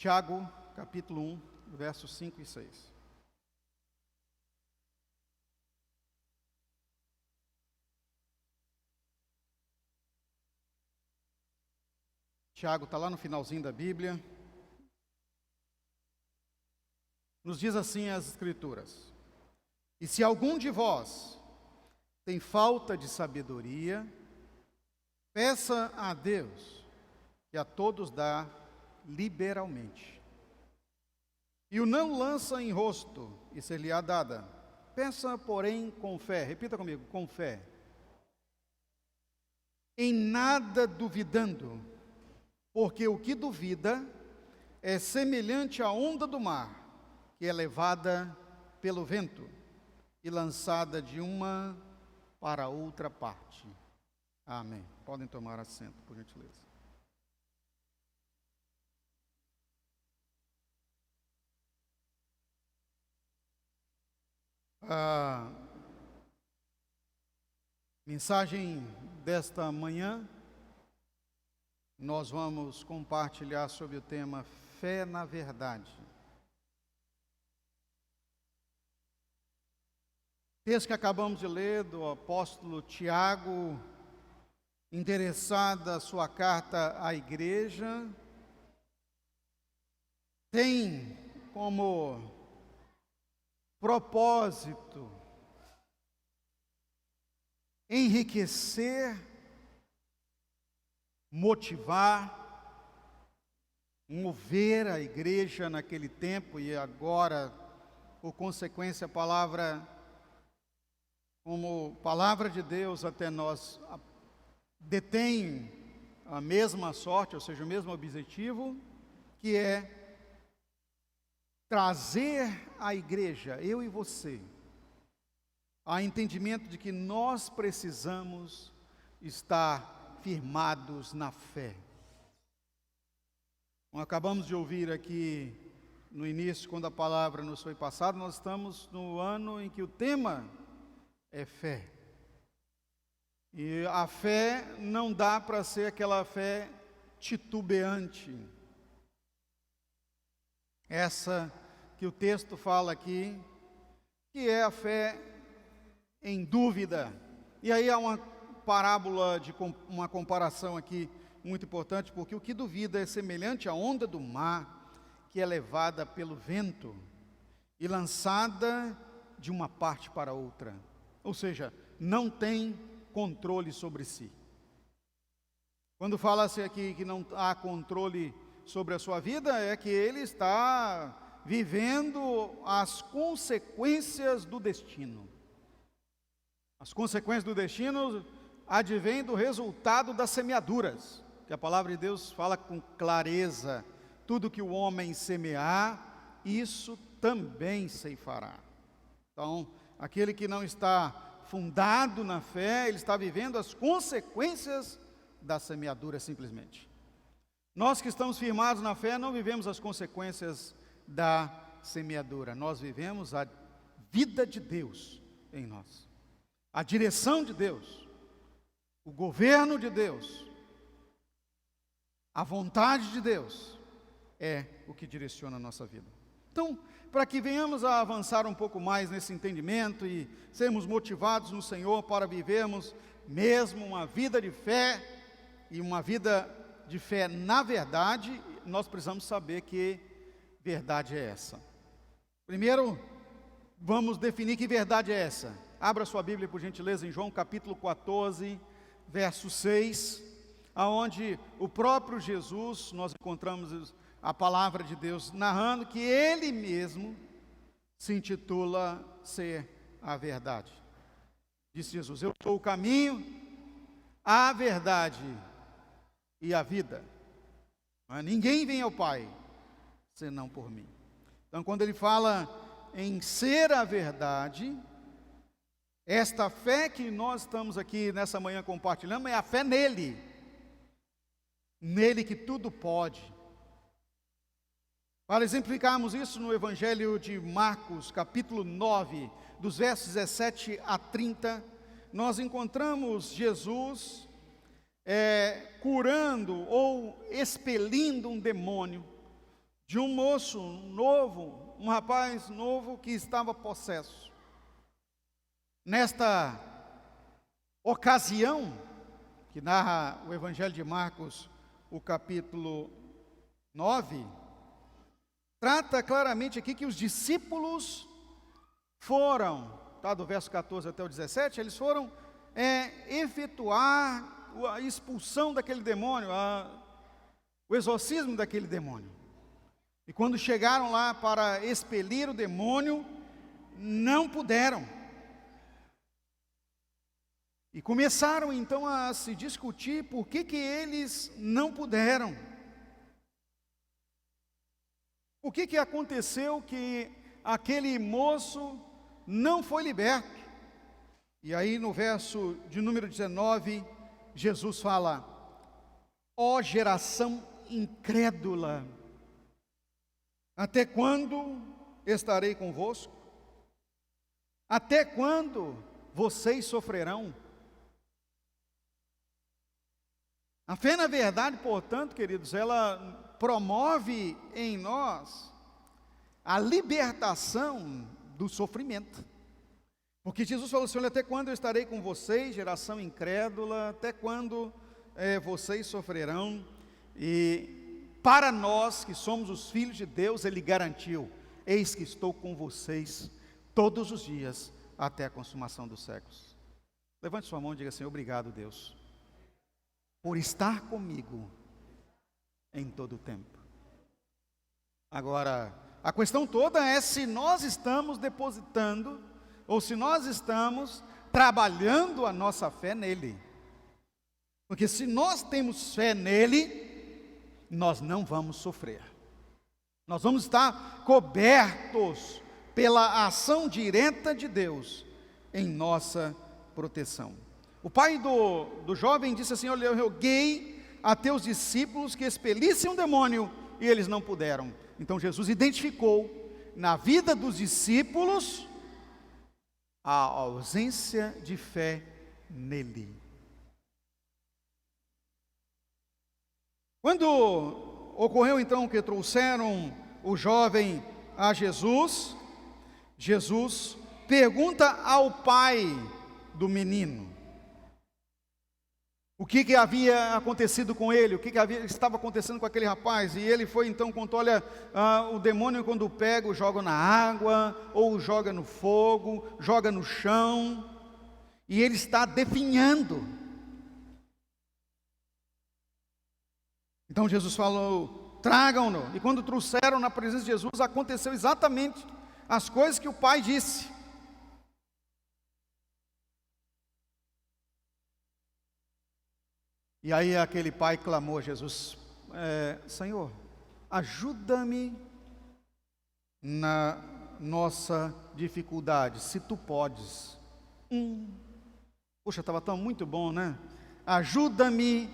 Tiago, capítulo 1, versos 5 e 6. Tiago está lá no finalzinho da Bíblia. Nos diz assim as Escrituras: E se algum de vós tem falta de sabedoria, peça a Deus, que a todos dá liberalmente, e o não lança em rosto, e ser-lhe-á dada. Peça, porém, com fé. Repita comigo: com fé. Em nada duvidando, porque o que duvida é semelhante à onda do mar, que é levada pelo vento e lançada de uma para outra parte. Amém. Podem tomar assento, por gentileza. A mensagem desta manhã, nós vamos compartilhar sobre o tema Fé na Verdade. O texto que acabamos de ler do apóstolo Tiago, endereçada a sua carta à igreja, tem como propósito enriquecer, motivar, mover a igreja naquele tempo e agora, por consequência, a palavra, como palavra de Deus até nós, detém a mesma sorte, ou seja, o mesmo objetivo, que é trazer a igreja, eu e você, a entendimento de que nós precisamos estar firmados na fé. Como acabamos de ouvir aqui no início, quando a palavra nos foi passada, nós estamos no ano em que o tema é fé. E a fé não dá para ser aquela fé titubeante. Essa que o texto fala aqui, que é a fé em dúvida. E aí há uma parábola, uma comparação aqui muito importante, porque o que duvida é semelhante à onda do mar, que é levada pelo vento e lançada de uma parte para outra. Ou seja, não tem controle sobre si. Quando fala-se aqui que não há controle sobre a sua vida, é que ele está vivendo as consequências do destino. As consequências do destino advêm do resultado das semeaduras, que a palavra de Deus fala com clareza: tudo que o homem semear, isso também ceifará. Então, aquele que não está fundado na fé, ele está vivendo as consequências da semeadura simplesmente. Nós que estamos firmados na fé, não vivemos as consequências da semeadura, nós vivemos a vida de Deus em nós, a direção de Deus, o governo de Deus, a vontade de Deus é o que direciona a nossa vida. Então, para que venhamos a avançar um pouco mais nesse entendimento e sermos motivados no Senhor para vivermos mesmo uma vida de fé e uma vida de fé na verdade, nós precisamos saber que verdade é essa. Primeiro, vamos definir que verdade é essa. Abra sua Bíblia, por gentileza, em João capítulo 14, verso 6, aonde o próprio Jesus, nós encontramos a palavra de Deus narrando que Ele mesmo se intitula ser a verdade. Disse Jesus: eu sou o caminho, a verdade e a vida. Ninguém vem ao Pai senão por mim. Então, quando ele fala em ser a verdade, esta fé que nós estamos aqui nessa manhã compartilhando é a fé nele, nele que tudo pode. Para exemplificarmos isso no Evangelho de Marcos, capítulo 9, dos versos 17 a 30, nós encontramos Jesus curando ou expelindo um demônio de um moço novo, um rapaz novo que estava possesso. Nesta ocasião, que narra o Evangelho de Marcos, o capítulo 9, trata claramente aqui que os discípulos foram, tá, do verso 14 até o 17, eles foram efetuar a expulsão daquele demônio, o exorcismo daquele demônio. E quando chegaram lá para expelir o demônio, não puderam. E começaram então a se discutir por que eles não puderam. O que aconteceu que aquele moço não foi liberto? E aí no verso de número 19, Jesus fala: ó geração incrédula, até quando estarei convosco? Até quando vocês sofrerão? A fé, na verdade, portanto, queridos, ela promove em nós a libertação do sofrimento. Porque Jesus falou assim: olha, até quando eu estarei com vocês, geração incrédula, até quando vocês sofrerão? E para nós que somos os filhos de Deus, Ele garantiu: eis que estou com vocês todos os dias, até a consumação dos séculos. Levante sua mão e diga assim: obrigado, Deus, por estar comigo em todo o tempo. Agora, a questão toda é se nós estamos depositando, ou se nós estamos trabalhando a nossa fé nele. Porque se nós temos fé nele, nós não vamos sofrer. Nós vamos estar cobertos pela ação direta de Deus em nossa proteção. O pai do jovem disse assim: olha, eu roguei a teus discípulos que expelissem um demônio, e eles não puderam. Então Jesus identificou na vida dos discípulos a ausência de fé nele. Quando ocorreu então que trouxeram o jovem a Jesus, Jesus pergunta ao pai do menino o que havia acontecido com ele, estava acontecendo com aquele rapaz. E ele foi então, contou: olha, o demônio quando pega, o joga na água, ou o joga no fogo, joga no chão, e ele está definhando. Então Jesus falou: tragam-no. E quando trouxeram na presença de Jesus, aconteceu exatamente as coisas que o pai disse. E aí aquele pai clamou a Jesus: Senhor, ajuda-me na nossa dificuldade, se tu podes. Poxa, estava tão muito bom, né? Ajuda-me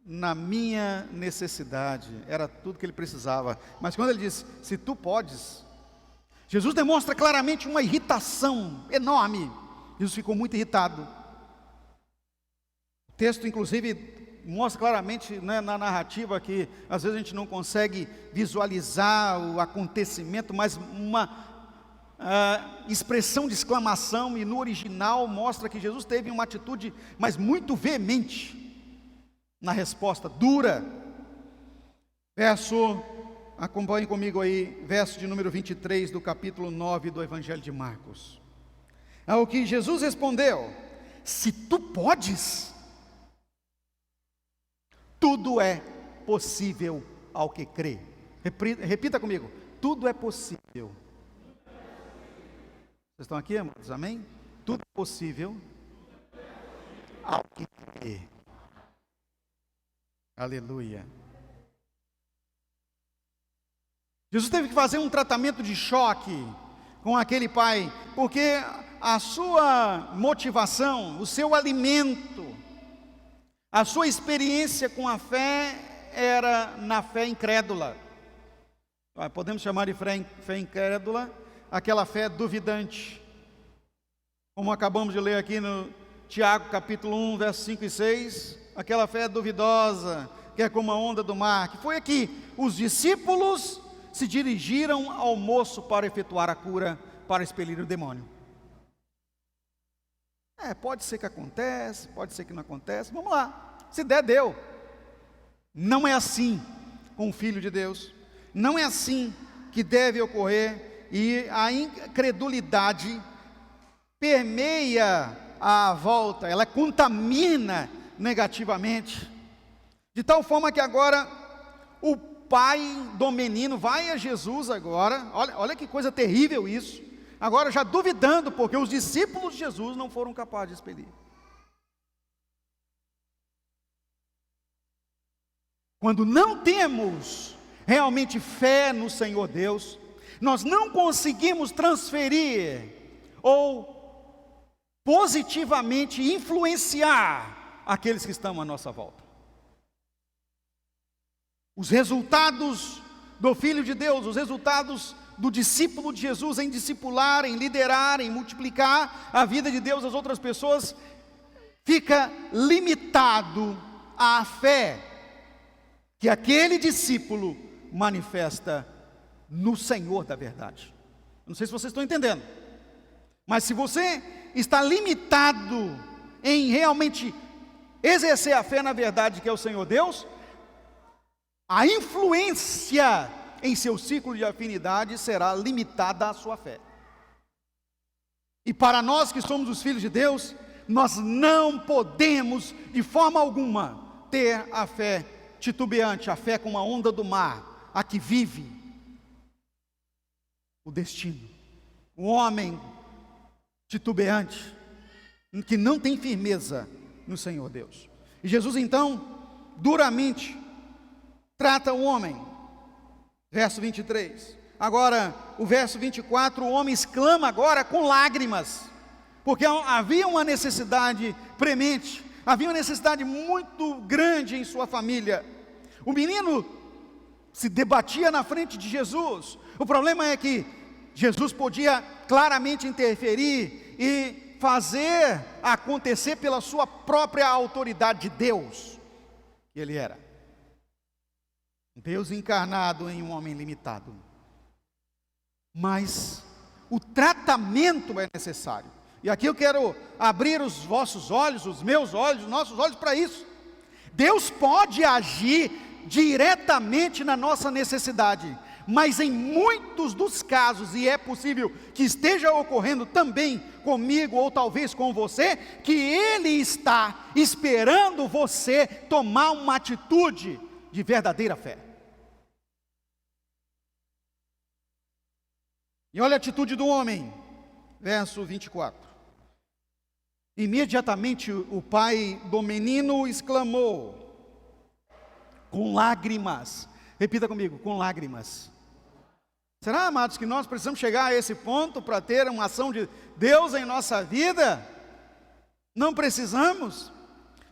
na minha necessidade. Era tudo que ele precisava. Mas quando ele disse, se tu podes, Jesus demonstra claramente uma irritação enorme. Jesus ficou muito irritado. O texto, inclusive, mostra claramente, né, na narrativa, que às vezes a gente não consegue visualizar o acontecimento, mas uma expressão de exclamação, e no original mostra que Jesus teve uma atitude, mas muito veemente, na resposta, dura. Acompanhe comigo aí, verso de número 23 do capítulo 9 do Evangelho de Marcos. Ao que Jesus respondeu: se tu podes, tudo é possível ao que crê. Repita comigo: tudo é possível. Vocês estão aqui, amados? Amém? Tudo é possível ao que crê. Aleluia. Jesus teve que fazer um tratamento de choque com aquele pai, porque a sua motivação, o seu alimento, a sua experiência com a fé era na fé incrédula. Podemos chamar de fé incrédula aquela fé duvidante, como acabamos de ler aqui no Tiago capítulo 1, versos 5 e 6, aquela fé duvidosa, que é como a onda do mar, que foi aqui, os discípulos se dirigiram ao moço para efetuar a cura, para expelir o demônio. Pode ser que acontece, pode ser que não acontece, vamos lá, se der, deu. Não é assim com o Filho de Deus, não é assim que deve ocorrer, e a incredulidade permeia a volta, ela contamina negativamente, de tal forma que agora o pai do menino vai a Jesus agora, olha que coisa terrível isso, agora já duvidando, porque os discípulos de Jesus não foram capazes de expelir. Quando não temos realmente fé no Senhor Deus, nós não conseguimos transferir ou positivamente influenciar aqueles que estão à nossa volta. Os resultados do Filho de Deus, os resultados do discípulo de Jesus em discipular, em liderar, em multiplicar a vida de Deus às outras pessoas, fica limitado à fé que aquele discípulo manifesta no Senhor da verdade. Não sei se vocês estão entendendo, mas se você está limitado em realmente exercer a fé na verdade que é o Senhor Deus, a influência em seu ciclo de afinidade será limitada à sua fé. E para nós que somos os filhos de Deus, nós não podemos de forma alguma ter a fé titubeante, a fé como a onda do mar, a que vive o destino. O homem titubeante, que não tem firmeza no Senhor Deus. E Jesus então, duramente, trata o homem. Verso 23. Agora, o verso 24, o homem exclama agora com lágrimas, porque havia uma necessidade premente, havia uma necessidade muito grande em sua família. O menino se debatia na frente de Jesus. O problema é que Jesus podia claramente interferir e fazer acontecer pela sua própria autoridade de Deus, que ele era. Deus encarnado em um homem limitado. Mas o tratamento é necessário. E aqui eu quero abrir os vossos olhos, os meus olhos, os nossos olhos para isso. Deus pode agir diretamente na nossa necessidade, mas em muitos dos casos, e é possível que esteja ocorrendo também comigo ou talvez com você, que Ele está esperando você tomar uma atitude de verdadeira fé. E olha a atitude do homem, verso 24. Imediatamente o pai do menino exclamou, com lágrimas, repita comigo, com lágrimas. Será, amados, que nós precisamos chegar a esse ponto para ter uma ação de Deus em nossa vida? Não precisamos.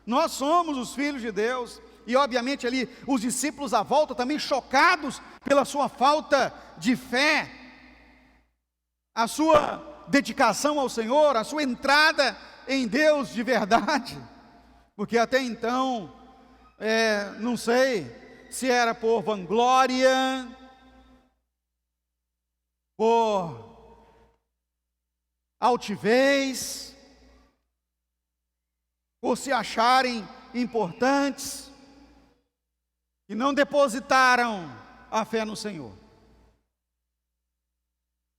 Nós somos os filhos de Deus, e obviamente ali os discípulos à volta também chocados pela sua falta de fé, a sua dedicação ao Senhor, a sua entrada em Deus de verdade, porque até então, não sei se era por vanglória, por altivez, por se acharem importantes, e não depositaram a fé no Senhor.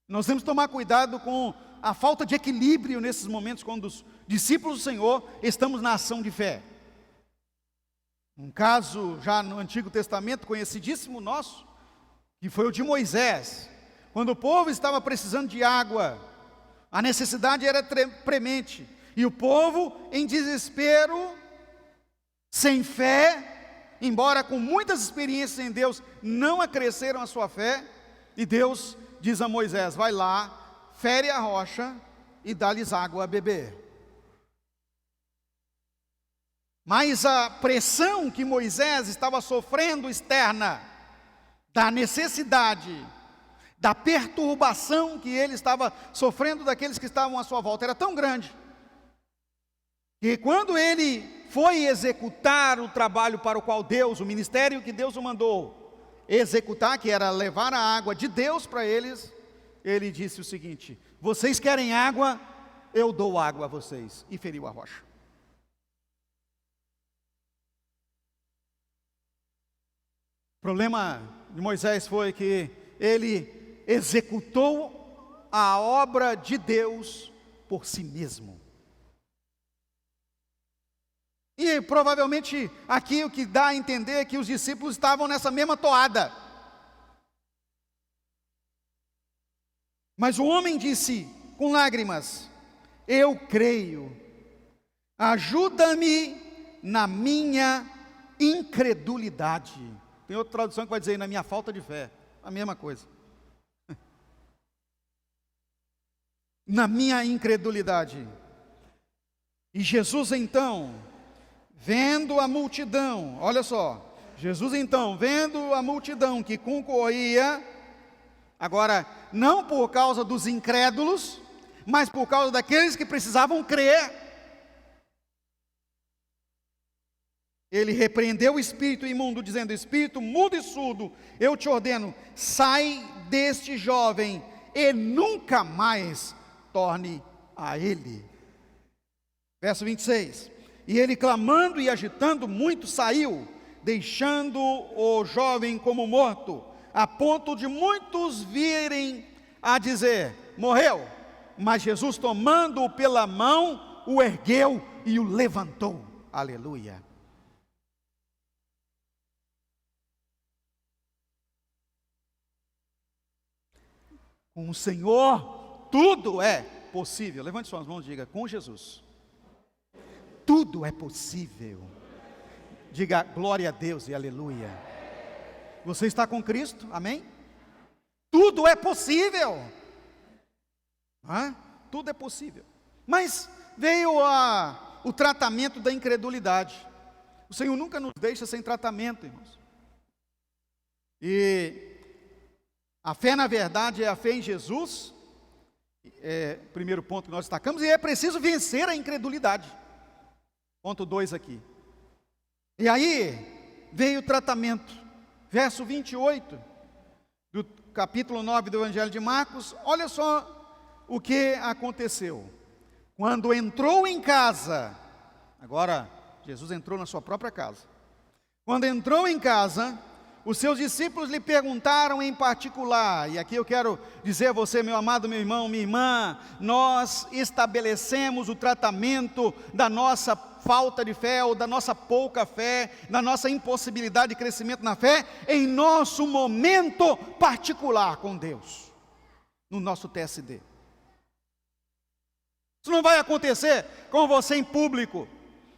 Nós temos que tomar cuidado com a falta de equilíbrio nesses momentos, quando os discípulos do Senhor estamos na ação de fé. Um caso já no Antigo Testamento, conhecidíssimo nosso, que foi o de Moisés. Quando o povo estava precisando de água, a necessidade era premente, e o povo em desespero, sem fé, embora com muitas experiências em Deus, não acresceram a sua fé, e Deus diz a Moisés, vai lá, fere a rocha e dá-lhes água a beber. Mas a pressão que Moisés estava sofrendo externa, da necessidade, da perturbação que ele estava sofrendo daqueles que estavam à sua volta, era tão grande, que quando ele foi executar o trabalho para o qual Deus, o ministério que Deus o mandou, executar, que era levar a água de Deus para eles, ele disse o seguinte: vocês querem água? Eu dou água a vocês. E feriu a rocha. O problema de Moisés foi que ele executou a obra de Deus por si mesmo. E provavelmente aqui o que dá a entender é que os discípulos estavam nessa mesma toada. Mas o homem disse com lágrimas: eu creio, ajuda-me na minha incredulidade. Tem outra tradução que vai dizer na minha falta de fé, a mesma coisa. Na minha incredulidade. E Jesus então, vendo a multidão, olha só, Jesus então, vendo a multidão que concorria, agora, não por causa dos incrédulos, mas por causa daqueles que precisavam crer, ele repreendeu o espírito imundo, dizendo: espírito mudo e surdo, eu te ordeno, sai deste jovem e nunca mais torne a ele. Verso 26, e ele clamando e agitando muito saiu, deixando o jovem como morto, a ponto de muitos virem a dizer: morreu. Mas Jesus, tomando-o pela mão, o ergueu e o levantou. Aleluia. Com o Senhor tudo é possível. Levante suas mãos e diga: com Jesus tudo é possível. Diga glória a Deus e aleluia. Você está com Cristo? Amém? Tudo é possível. Tudo é possível. Mas veio o tratamento da incredulidade. O Senhor nunca nos deixa sem tratamento, irmãos. E a fé, na verdade, é a fé em Jesus. Primeiro ponto que nós destacamos. E é preciso vencer a incredulidade. Ponto 2 aqui. E aí veio o tratamento. Verso 28 do capítulo 9 do Evangelho de Marcos. Olha só o que aconteceu. Quando entrou em casa, agora Jesus entrou na sua própria casa. Quando entrou em casa, os seus discípulos lhe perguntaram em particular, e aqui eu quero dizer a você, meu amado, meu irmão, minha irmã, nós estabelecemos o tratamento da nossa falta de fé, ou da nossa pouca fé, da nossa impossibilidade de crescimento na fé, em nosso momento particular com Deus, no nosso TSD. Isso não vai acontecer com você em público,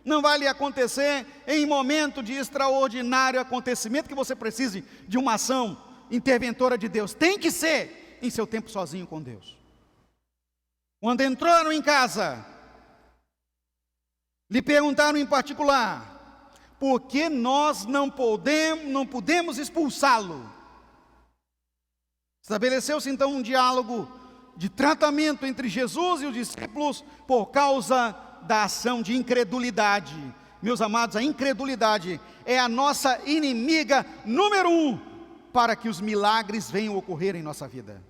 não vai lhe acontecer em momento de extraordinário acontecimento que você precise de uma ação interventora de Deus. Tem que ser em seu tempo sozinho com Deus. Quando entraram em casa, lhe perguntaram em particular: por que nós não podemos expulsá-lo? Estabeleceu-se então um diálogo de tratamento entre Jesus e os discípulos por causa da ação de incredulidade. Meus amados, a incredulidade é a nossa inimiga número 1 para que os milagres venham ocorrer em nossa vida.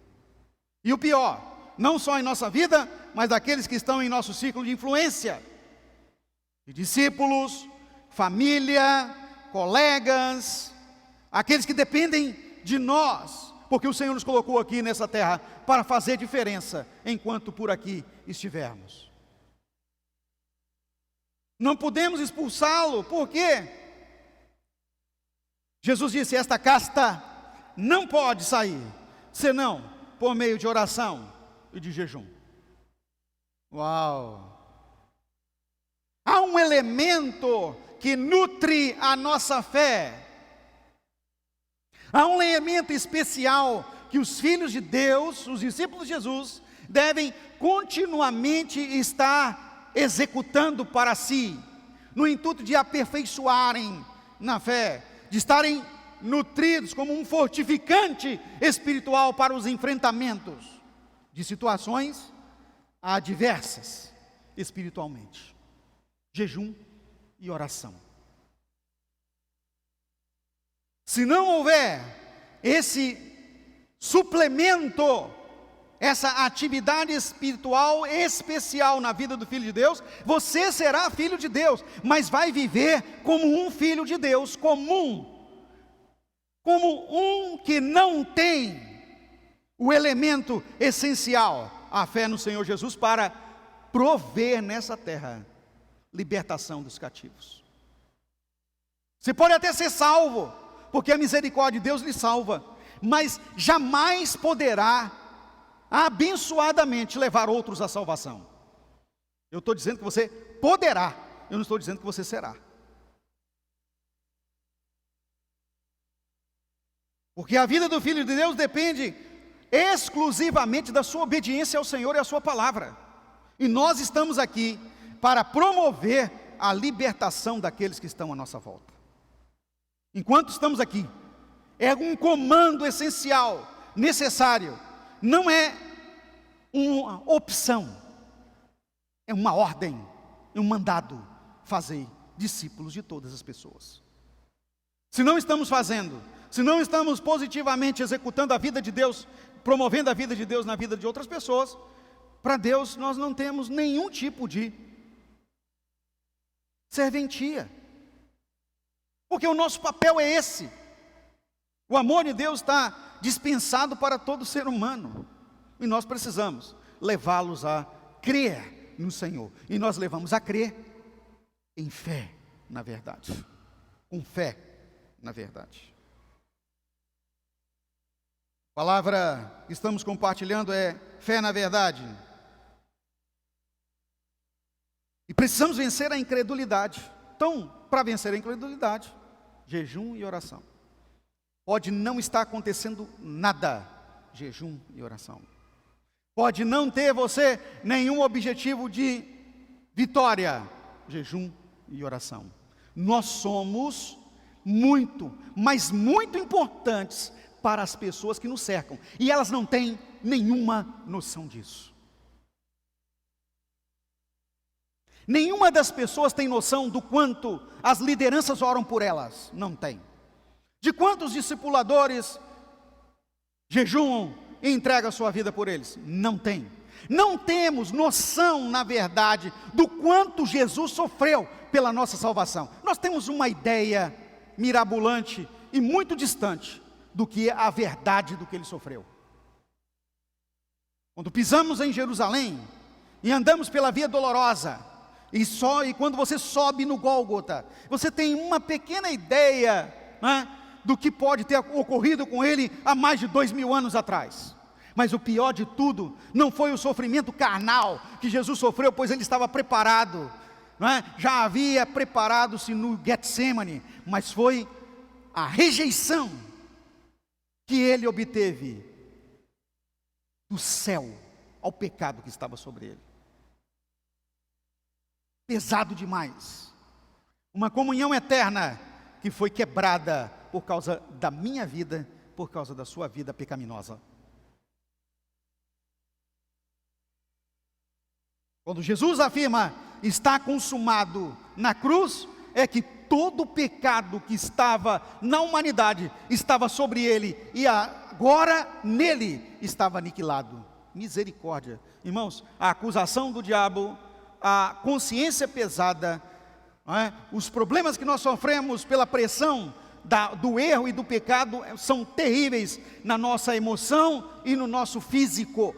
E o pior, não só em nossa vida, mas daqueles que estão em nosso círculo de influência, de discípulos, família, colegas, aqueles que dependem de nós, porque o Senhor nos colocou aqui nessa terra para fazer diferença enquanto por aqui estivermos. Não podemos expulsá-lo, por quê? Jesus disse: esta casta não pode sair, senão por meio de oração e de jejum. Uau! Há um elemento que nutre a nossa fé. Há um elemento especial que os filhos de Deus, os discípulos de Jesus, devem continuamente estar executando para si, no intuito de aperfeiçoarem na fé, de estarem nutridos como um fortificante espiritual para os enfrentamentos de situações adversas espiritualmente. Jejum e oração. Se não houver esse suplemento, essa atividade espiritual especial na vida do Filho de Deus, você será filho de Deus, mas vai viver como um filho de Deus comum, como um que não tem o elemento essencial, a fé no Senhor Jesus, para prover nessa terra libertação dos cativos. Você pode até ser salvo, porque a misericórdia de Deus lhe salva, mas jamais poderá abençoadamente levar outros à salvação. Eu estou dizendo que você poderá, eu não estou dizendo que você será. Porque a vida do Filho de Deus depende exclusivamente da sua obediência ao Senhor e à sua palavra. E nós estamos aqui para promover a libertação daqueles que estão à nossa volta. Enquanto estamos aqui, é um comando essencial, necessário. Não é uma opção, é uma ordem, é um mandado: fazer discípulos de todas as pessoas. Se não estamos fazendo, se não estamos positivamente executando a vida de Deus, promovendo a vida de Deus na vida de outras pessoas, para Deus nós não temos nenhum tipo de serventia, porque o nosso papel é esse. O amor de Deus está dispensado para todo ser humano, e nós precisamos levá-los a crer no Senhor, e nós levamos a crer em fé na verdade, com fé na verdade. A palavra que estamos compartilhando é fé na verdade, e precisamos vencer a incredulidade. Então, para vencer a incredulidade, jejum e oração. Pode não estar acontecendo nada, jejum e oração. Pode não ter você nenhum objetivo de vitória, jejum e oração. Nós somos muito, mas muito importantes para as pessoas que nos cercam, e elas não têm nenhuma noção disso. Nenhuma das pessoas tem noção do quanto as lideranças oram por elas, não tem. De quantos discipuladores jejuam e entregam a sua vida por eles, não tem. Não temos noção, na verdade, do quanto Jesus sofreu pela nossa salvação. Nós temos uma ideia mirabolante e muito distante do que é a verdade do que ele sofreu. Quando pisamos em Jerusalém e andamos pela Via Dolorosa, e quando você sobe no Gólgota, você tem uma pequena ideia, né, do que pode ter ocorrido com ele há mais de 2000 anos atrás. Mas o pior de tudo não foi o sofrimento carnal que Jesus sofreu, pois ele estava preparado, né? Já havia preparado-se no Getsemane, mas foi a rejeição que ele obteve do céu ao pecado que estava sobre ele. Pesado demais. Uma comunhão eterna que foi quebrada por causa da minha vida, por causa da sua vida pecaminosa. Quando Jesus afirma está consumado na cruz, é que todo o pecado que estava na humanidade estava sobre ele, e agora nele estava aniquilado. Misericórdia. Irmãos, a acusação do diabo, a consciência pesada, os problemas que nós sofremos pela pressão do erro e do pecado são terríveis na nossa emoção e no nosso físico.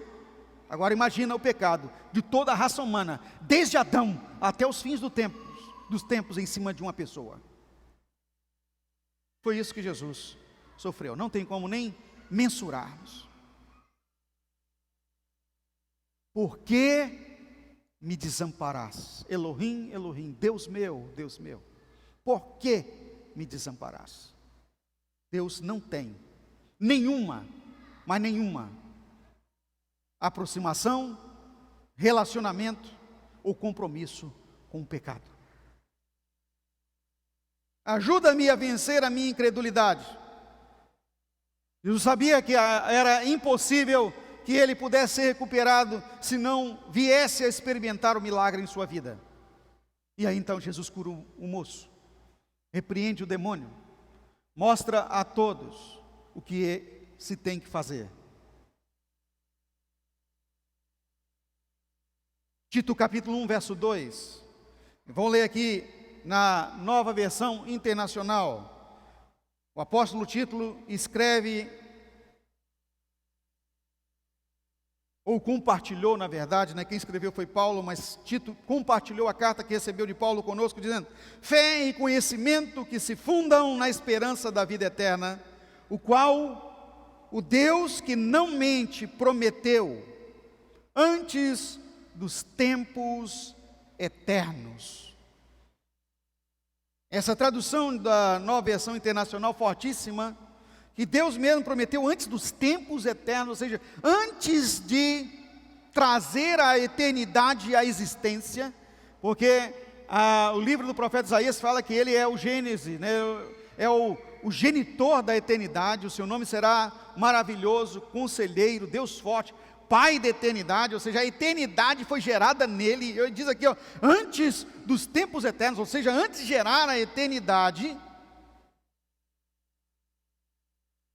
Agora imagina o pecado de toda a raça humana, desde Adão até os fins dos tempos em cima de uma pessoa. Foi isso que Jesus sofreu, não tem como nem mensurarmos. Por que me desamparaste? Elohim, Elohim, Deus meu, por que me desamparaste? Deus não tem nenhuma, mas nenhuma aproximação, relacionamento ou compromisso com o pecado. Ajuda-me a vencer a minha incredulidade. Jesus sabia que era impossível que ele pudesse ser recuperado se não viesse a experimentar o milagre em sua vida. E aí então Jesus cura o moço, repreende o demônio, mostra a todos o que se tem que fazer. Tito capítulo 1, verso 2. Vou ler aqui na Nova Versão Internacional. O apóstolo Tito escreve, ou compartilhou, na verdade, né? Quem escreveu foi Paulo, mas Tito compartilhou a carta que recebeu de Paulo conosco, dizendo: fé e conhecimento que se fundam na esperança da vida eterna, o qual o Deus que não mente prometeu antes dos tempos eternos. Essa tradução da Nova Versão Internacional fortíssima, que Deus mesmo prometeu antes dos tempos eternos, ou seja, antes de trazer a eternidade à existência, porque o livro do profeta Isaías fala que ele é o Gênesis, né? É o genitor da eternidade. O seu nome será maravilhoso, conselheiro, Deus forte, Pai da eternidade, ou seja, a eternidade foi gerada nele. Ele diz aqui, antes dos tempos eternos, ou seja, antes de gerar a eternidade,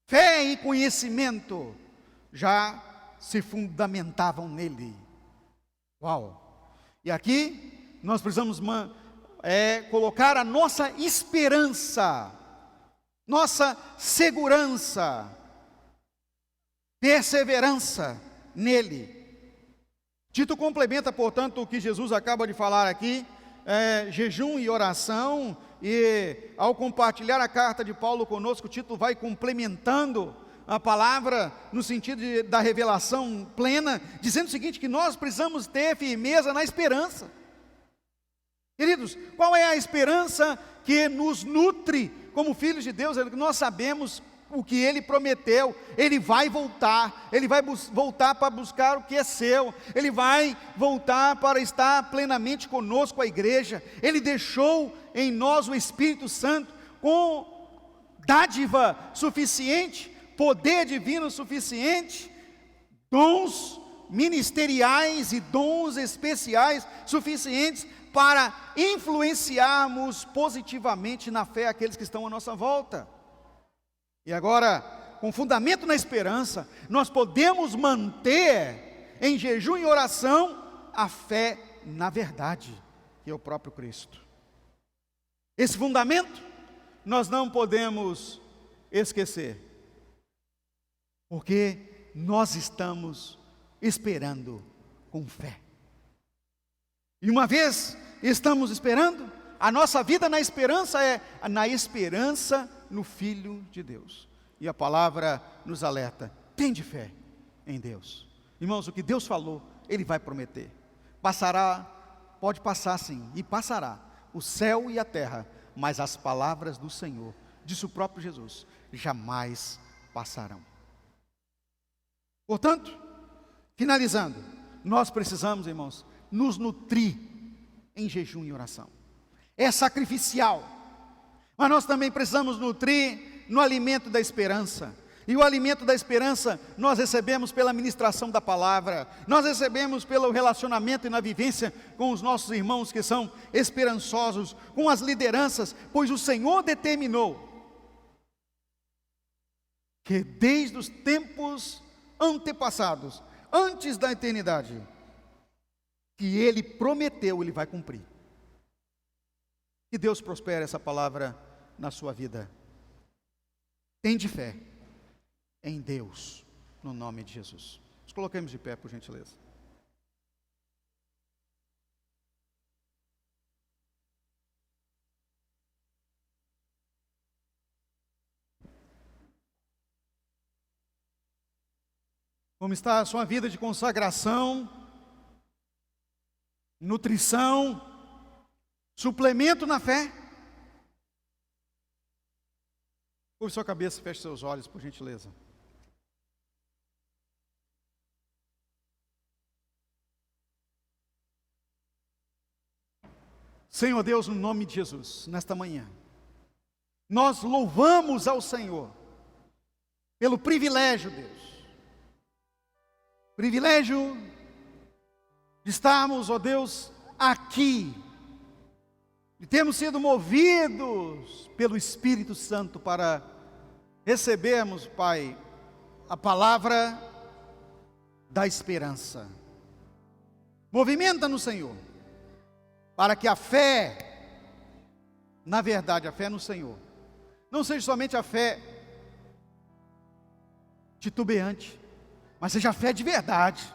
fé e conhecimento já se fundamentavam nele. Uau! E aqui nós precisamos colocar a nossa esperança, nossa segurança, perseverança nele. Tito complementa, portanto, o que Jesus acaba de falar aqui, jejum e oração, e ao compartilhar a carta de Paulo conosco, Tito vai complementando a palavra no sentido da revelação plena, dizendo o seguinte, que nós precisamos ter firmeza na esperança. Queridos, qual é a esperança que nos nutre como filhos de Deus? É que nós sabemos o que Ele prometeu. Ele vai voltar, Ele vai voltar para buscar o que é seu, Ele vai voltar para estar plenamente conosco, a igreja. Ele deixou em nós o Espírito Santo com dádiva suficiente, poder divino suficiente, dons ministeriais e dons especiais suficientes para influenciarmos positivamente na fé aqueles que estão à nossa volta. E agora, com fundamento na esperança, nós podemos manter em jejum e oração a fé na verdade, que é o próprio Cristo. Esse fundamento nós não podemos esquecer, porque nós estamos esperando com fé. E uma vez estamos esperando, a nossa vida na esperança é na esperança no Filho de Deus. E a palavra nos alerta: tende fé em Deus. Irmãos, o que Deus falou, Ele vai prometer. Passará, pode passar sim, e passará o céu e a terra, mas as palavras do Senhor, disse o próprio Jesus, jamais passarão. Portanto, finalizando, nós precisamos, irmãos, nos nutrir em jejum e oração. É sacrificial, mas nós também precisamos nutrir no alimento da esperança. E o alimento da esperança nós recebemos pela ministração da palavra, nós recebemos pelo relacionamento e na vivência com os nossos irmãos que são esperançosos, com as lideranças, pois o Senhor determinou que desde os tempos antepassados, antes da eternidade, que Ele prometeu, Ele vai cumprir. Que Deus prospere essa palavra na sua vida. Tende fé em Deus, no nome de Jesus. Nos coloquemos de pé, por gentileza. Como está a sua vida de consagração, nutrição, suplemento na fé? Curve sua cabeça, feche seus olhos, por gentileza. Senhor Deus, no nome de Jesus, nesta manhã, nós louvamos ao Senhor pelo privilégio, Deus, privilégio de estarmos, ó Deus, aqui, de termos sido movidos pelo Espírito Santo para recebermos, Pai, a palavra da esperança. Movimenta-nos, Senhor, para que a fé, na verdade, a fé no Senhor, não seja somente a fé titubeante, mas seja a fé de verdade.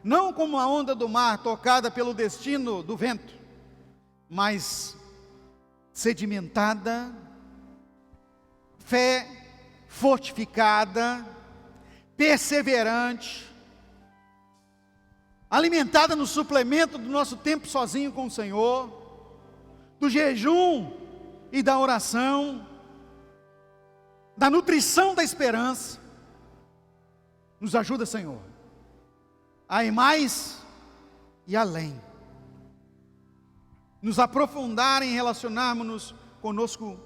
Não como a onda do mar tocada pelo destino do vento, mas sedimentada, fé fortificada, perseverante, alimentada no suplemento do nosso tempo sozinho com o Senhor, do jejum e da oração, da nutrição da esperança. Nos ajuda, Senhor, a ir mais e além, nos aprofundar em relacionarmos-nos conosco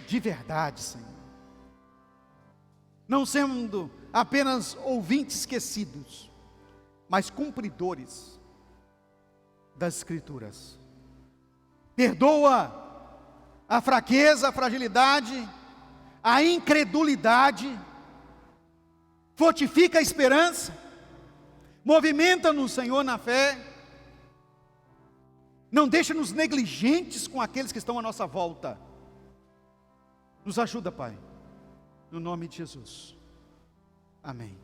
de verdade, Senhor, não sendo apenas ouvintes esquecidos, mas cumpridores das Escrituras. Perdoa a fraqueza, a fragilidade, a incredulidade, fortifica a esperança, movimenta-nos, Senhor, na fé, não deixa-nos negligentes com aqueles que estão à nossa volta. Nos ajuda, Pai, no nome de Jesus. Amém.